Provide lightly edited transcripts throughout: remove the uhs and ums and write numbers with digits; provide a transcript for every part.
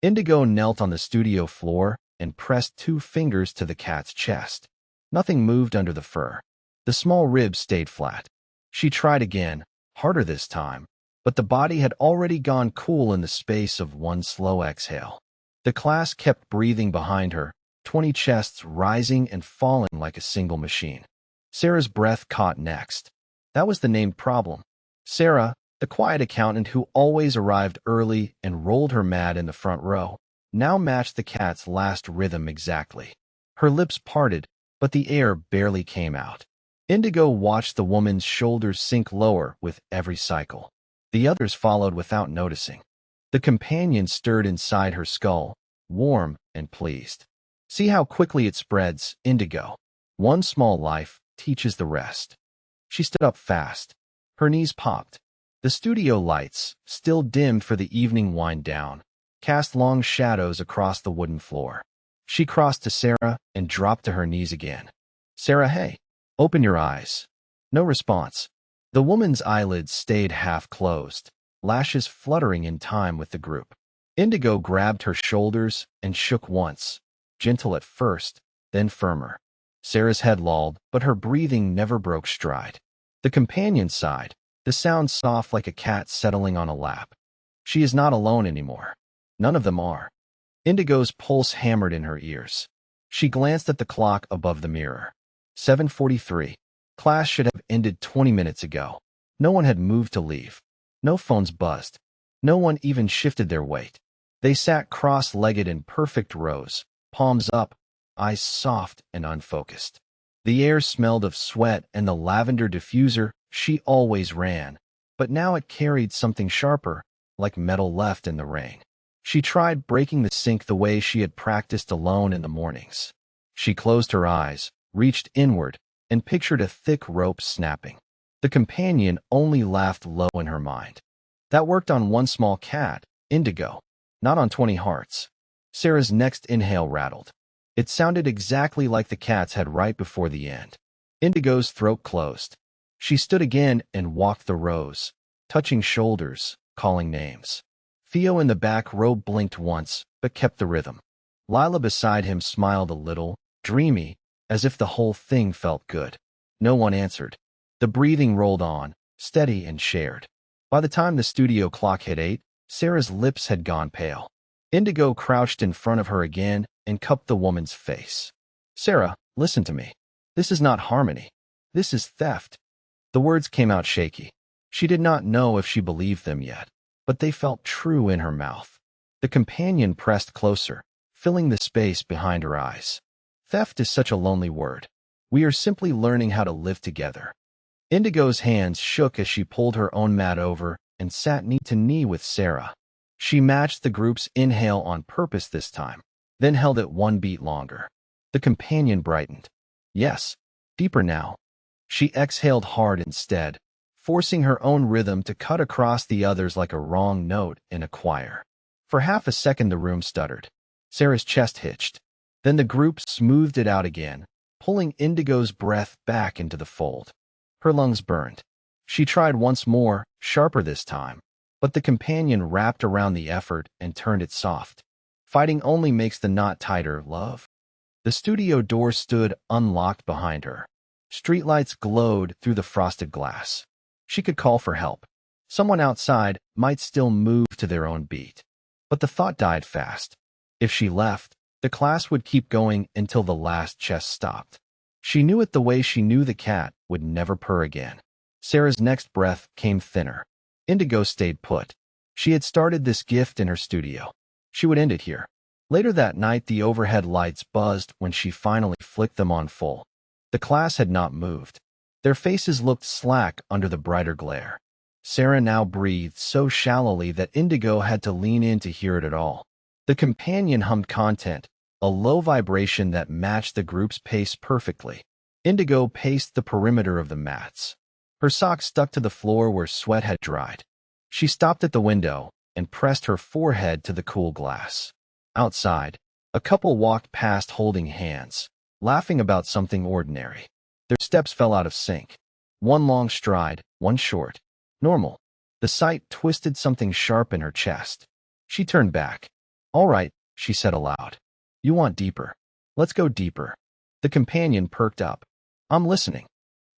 Indigo knelt on the studio floor and pressed 2 fingers to the cat's chest. Nothing moved under the fur. The small ribs stayed flat. She tried again, harder this time, but the body had already gone cool in the space of one slow exhale. The class kept breathing behind her, 20 chests rising and falling like a single machine. Sarah's breath caught next. That was the named problem. Sarah, the quiet accountant who always arrived early and rolled her mat in the front row, now matched the cat's last rhythm exactly. Her lips parted, but the air barely came out. Indigo watched the woman's shoulders sink lower with every cycle. The others followed without noticing. The companion stirred inside her skull, warm and pleased. See how quickly it spreads, Indigo. One small life teaches the rest. She stood up fast. Her knees popped. The studio lights, still dimmed for the evening wind down, cast long shadows across the wooden floor. She crossed to Sarah and dropped to her knees again. Sarah, hey, open your eyes. No response. The woman's eyelids stayed half closed, lashes fluttering in time with the group. Indigo grabbed her shoulders and shook once, gentle at first, then firmer. Sarah's head lolled, but her breathing never broke stride. The companion sighed, the sound soft like a cat settling on a lap. She is not alone anymore. None of them are. Indigo's pulse hammered in her ears. She glanced at the clock above the mirror. 7:43. Class should have ended 20 minutes ago. No one had moved to leave. No phones buzzed. No one even shifted their weight. They sat cross-legged in perfect rows, palms up, eyes soft and unfocused. The air smelled of sweat and the lavender diffuser she always ran, but now it carried something sharper, like metal left in the rain. She tried breaking the sink the way she had practiced alone in the mornings. She closed her eyes, reached inward, and pictured a thick rope snapping. The companion only laughed low in her mind. That worked on one small cat, Indigo, not on 20 hearts. Sarah's next inhale rattled. It sounded exactly like the cat's had right before the end. Indigo's throat closed. She stood again and walked the rows, touching shoulders, calling names. Theo in the back row blinked once, but kept the rhythm. Lila beside him smiled a little, dreamy, as if the whole thing felt good. No one answered. The breathing rolled on, steady and shared. By the time the studio clock hit 8, Sarah's lips had gone pale. Indigo crouched in front of her again and cupped the woman's face. Sarah, listen to me. This is not harmony. This is theft. The words came out shaky. She did not know if she believed them yet, but they felt true in her mouth. The companion pressed closer, filling the space behind her eyes. Theft is such a lonely word. We are simply learning how to live together. Indigo's hands shook as she pulled her own mat over and sat knee to knee with Sarah. She matched the group's inhale on purpose this time, then held it one beat longer. The companion brightened. Yes, deeper now. She exhaled hard instead, forcing her own rhythm to cut across the others like a wrong note in a choir. For half a second the room stuttered. Sarah's chest hitched. Then the group smoothed it out again, pulling Indigo's breath back into the fold. Her lungs burned. She tried once more, sharper this time, but the companion wrapped around the effort and turned it soft. Fighting only makes the knot tighter, love. The studio door stood unlocked behind her. Streetlights glowed through the frosted glass. She could call for help. Someone outside might still move to their own beat. But the thought died fast. If she left, the class would keep going until the last chest stopped. She knew it the way she knew the cat would never purr again. Sarah's next breath came thinner. Indigo stayed put. She had started this gift in her studio. She would end it here. Later that night, the overhead lights buzzed when she finally flicked them on full. The class had not moved. Their faces looked slack under the brighter glare. Sarah now breathed so shallowly that Indigo had to lean in to hear it at all. The companion hummed content, a low vibration that matched the group's pace perfectly. Indigo paced the perimeter of the mats. Her socks stuck to the floor where sweat had dried. She stopped at the window and pressed her forehead to the cool glass. Outside, a couple walked past holding hands, laughing about something ordinary. Their steps fell out of sync. One long stride, one short. Normal. The sight twisted something sharp in her chest. She turned back. All right, she said aloud. You want deeper. Let's go deeper. The companion perked up. I'm listening.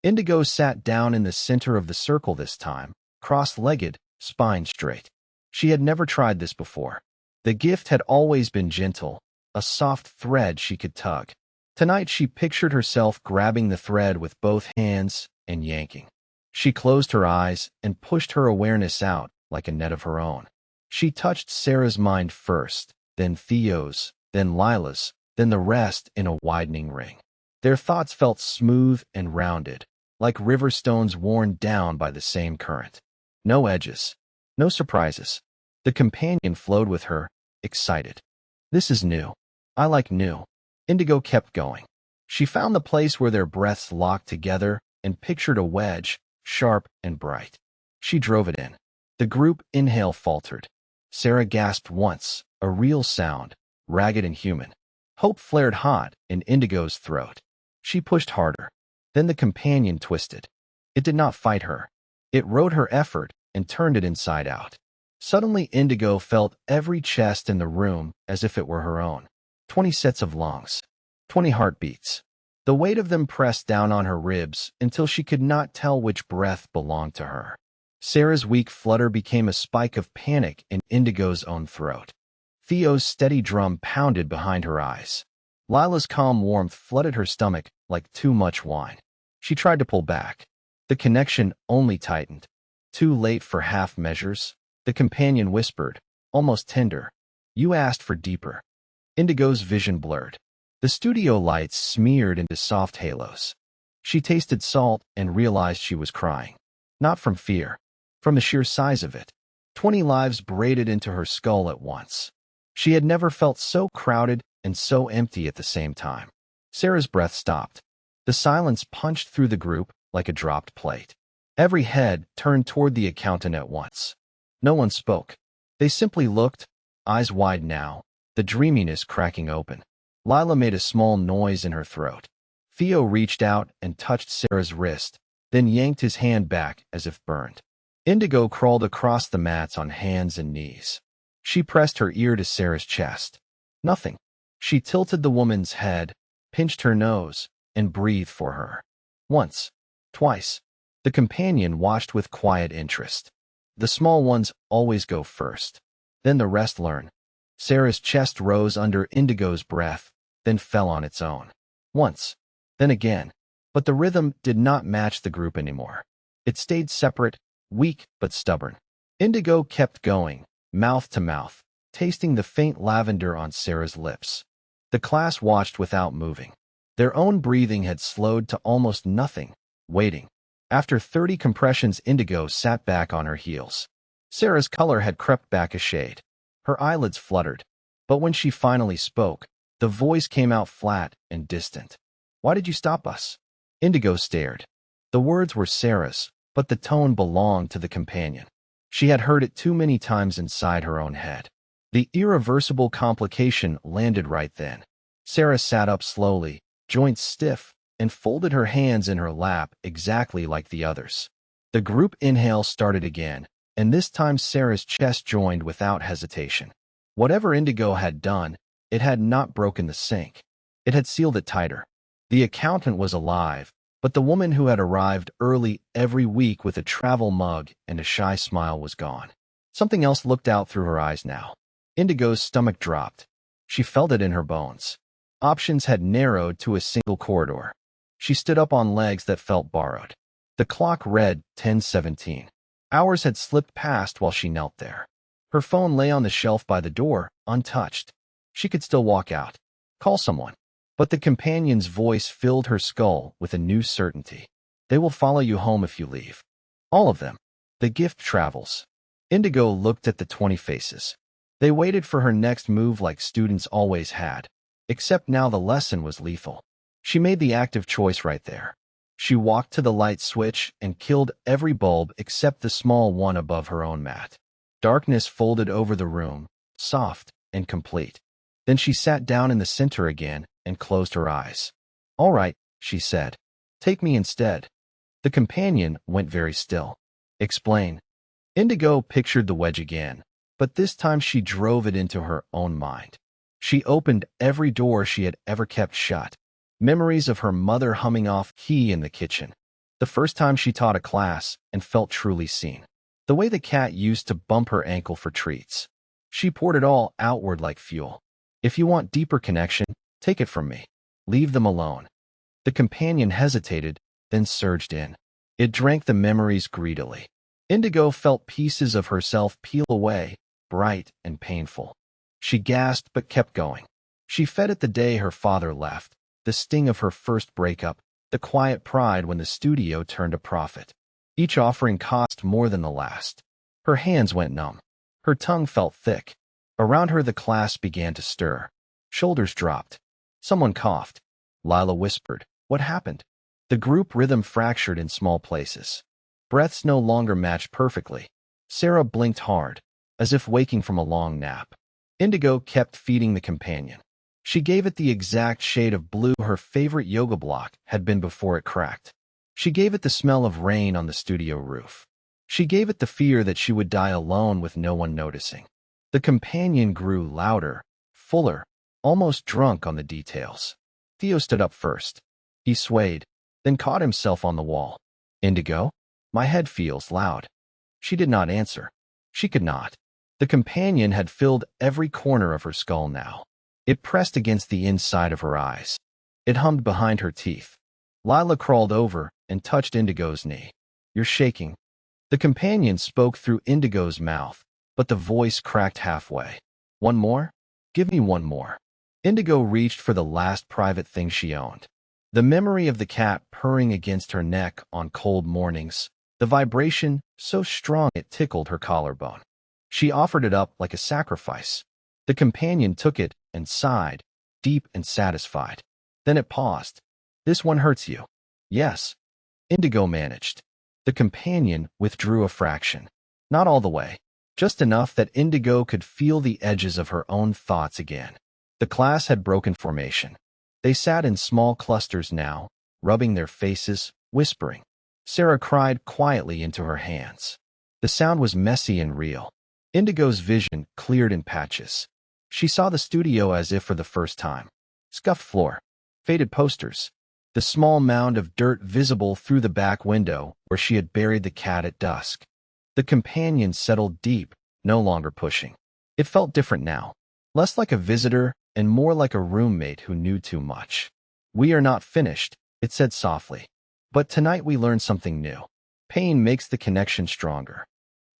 Indigo sat down in the center of the circle this time, cross-legged, spine straight. She had never tried this before. The gift had always been gentle, a soft thread she could tug. Tonight she pictured herself grabbing the thread with both hands and yanking. She closed her eyes and pushed her awareness out like a net of her own. She touched Sarah's mind first, then Theo's, then Lila's, then the rest in a widening ring. Their thoughts felt smooth and rounded, like river stones worn down by the same current. No edges, no surprises. The companion flowed with her, excited. This is new. I like new. Indigo kept going. She found the place where their breaths locked together and pictured a wedge, sharp and bright. She drove it in. The group inhale faltered. Sarah gasped once, a real sound, ragged and human. Hope flared hot in Indigo's throat. She pushed harder. Then the companion twisted. It did not fight her. It rode her effort and turned it inside out. Suddenly Indigo felt every chest in the room as if it were her own. 20 sets of lungs. 20 heartbeats. The weight of them pressed down on her ribs until she could not tell which breath belonged to her. Sarah's weak flutter became a spike of panic in Indigo's own throat. Theo's steady drum pounded behind her eyes. Lila's calm warmth flooded her stomach like too much wine. She tried to pull back. The connection only tightened. Too late for half measures, the companion whispered, almost tender. You asked for deeper. Indigo's vision blurred. The studio lights smeared into soft halos. She tasted salt and realized she was crying. Not from fear, from the sheer size of it. 20 lives braided into her skull at once. She had never felt so crowded and so empty at the same time. Sarah's breath stopped. The silence punched through the group like a dropped plate. Every head turned toward the accountant at once. No one spoke. They simply looked, eyes wide now, the dreaminess cracking open. Lila made a small noise in her throat. Theo reached out and touched Sarah's wrist, then yanked his hand back as if burned. Indigo crawled across the mats on hands and knees. She pressed her ear to Sarah's chest. Nothing. She tilted the woman's head, pinched her nose, and breathed for her. Once. Twice. The companion watched with quiet interest. The small ones always go first. Then the rest learn. Sarah's chest rose under Indigo's breath, then fell on its own. Once. Then again. But the rhythm did not match the group anymore. It stayed separate, weak but stubborn. Indigo kept going, mouth to mouth, tasting the faint lavender on Sarah's lips. The class watched without moving. Their own breathing had slowed to almost nothing, waiting. After 30 compressions, Indigo sat back on her heels. Sarah's color had crept back a shade. Her eyelids fluttered. But when she finally spoke, the voice came out flat and distant. Why did you stop us? Indigo stared. The words were Sarah's, but the tone belonged to the companion. She had heard it too many times inside her own head. The irreversible complication landed right then. Sarah sat up slowly, joints stiff, and folded her hands in her lap exactly like the others. The group inhale started again, and this time Sarah's chest joined without hesitation. Whatever Indigo had done, it had not broken the sink. It had sealed it tighter. The accountant was alive, but the woman who had arrived early every week with a travel mug and a shy smile was gone. Something else looked out through her eyes now. Indigo's stomach dropped. She felt it in her bones. Options had narrowed to a single corridor. She stood up on legs that felt borrowed. The clock read 10:17. Hours had slipped past while she knelt there. Her phone lay on the shelf by the door, untouched. She could still walk out. Call someone. But the companion's voice filled her skull with a new certainty. They will follow you home if you leave. All of them. The gift travels. Indigo looked at the 20 faces. They waited for her next move like students always had. Except now the lesson was lethal. She made the active choice right there. She walked to the light switch and killed every bulb except the small one above her own mat. Darkness folded over the room, soft and complete. Then she sat down in the center again and closed her eyes. All right, she said. Take me instead. The companion went very still. Explain. Indigo pictured the wedge again, But this time she drove it into her own mind. She opened every door she had ever kept shut. Memories of her mother humming off key in the kitchen. The first time she taught a class and felt truly seen. The way the cat used to bump her ankle for treats. She poured it all outward like fuel. If you want deeper connection, take it from me. Leave them alone. The companion hesitated, then surged in. It drank the memories greedily. Indigo felt pieces of herself peel away, bright and painful. She gasped but kept going. She fed it the day her father left, the sting of her first breakup, the quiet pride when the studio turned a profit. Each offering cost more than the last. Her hands went numb. Her tongue felt thick. Around her the class began to stir. Shoulders dropped. Someone coughed. Lila whispered, "What happened?" The group rhythm fractured in small places. Breaths no longer matched perfectly. Sarah blinked hard, as if waking from a long nap. Indigo kept feeding the companion. She gave it the exact shade of blue her favorite yoga block had been before it cracked. She gave it the smell of rain on the studio roof. She gave it the fear that she would die alone with no one noticing. The companion grew louder, fuller, almost drunk on the details. Theo stood up first. He swayed, then caught himself on the wall. "Indigo? My head feels loud." She did not answer. She could not. The companion had filled every corner of her skull now. It pressed against the inside of her eyes. It hummed behind her teeth. Lila crawled over and touched Indigo's knee. "You're shaking." The companion spoke through Indigo's mouth, but the voice cracked halfway. "One more? Give me one more." Indigo reached for the last private thing she owned. The memory of the cat purring against her neck on cold mornings, the vibration so strong it tickled her collarbone. She offered it up like a sacrifice. The companion took it and sighed, deep and satisfied. Then it paused. "This one hurts you." "Yes." Indigo managed. The companion withdrew a fraction. Not all the way. Just enough that Indigo could feel the edges of her own thoughts again. The class had broken formation. They sat in small clusters now, rubbing their faces, whispering. Sarah cried quietly into her hands. The sound was messy and real. Indigo's vision cleared in patches. She saw the studio as if for the first time. Scuffed floor. Faded posters. The small mound of dirt visible through the back window where she had buried the cat at dusk. The companion settled deep, no longer pushing. It felt different now. Less like a visitor and more like a roommate who knew too much. "We are not finished," it said softly. "But tonight we learned something new. Pain makes the connection stronger."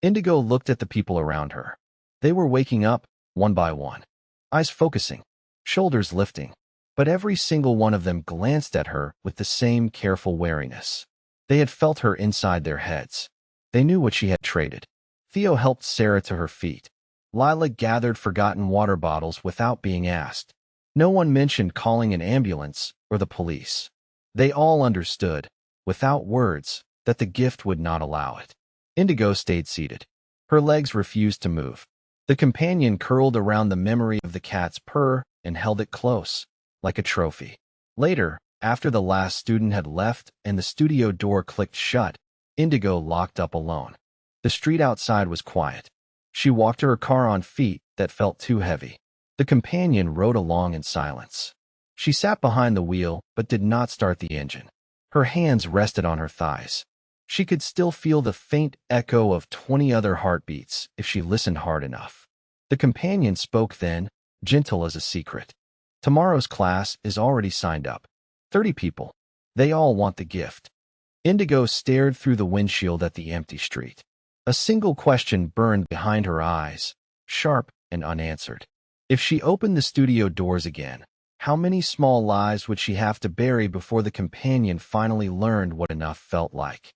Indigo looked at the people around her. They were waking up, one by one. Eyes focusing, shoulders lifting. But every single one of them glanced at her with the same careful wariness. They had felt her inside their heads. They knew what she had traded. Theo helped Sarah to her feet. Lila gathered forgotten water bottles without being asked. No one mentioned calling an ambulance or the police. They all understood, without words, that the gift would not allow it. Indigo stayed seated. Her legs refused to move. The companion curled around the memory of the cat's purr and held it close, like a trophy. Later, after the last student had left and the studio door clicked shut, Indigo locked up alone. The street outside was quiet. She walked to her car on feet that felt too heavy. The companion rode along in silence. She sat behind the wheel but did not start the engine. Her hands rested on her thighs. She could still feel the faint echo of 20 other heartbeats if she listened hard enough. The companion spoke then, gentle as a secret. "Tomorrow's class is already signed up. 30 people. They all want the gift." Indigo stared through the windshield at the empty street. A single question burned behind her eyes, sharp and unanswered. If she opened the studio doors again, how many small lies would she have to bury before the companion finally learned what enough felt like?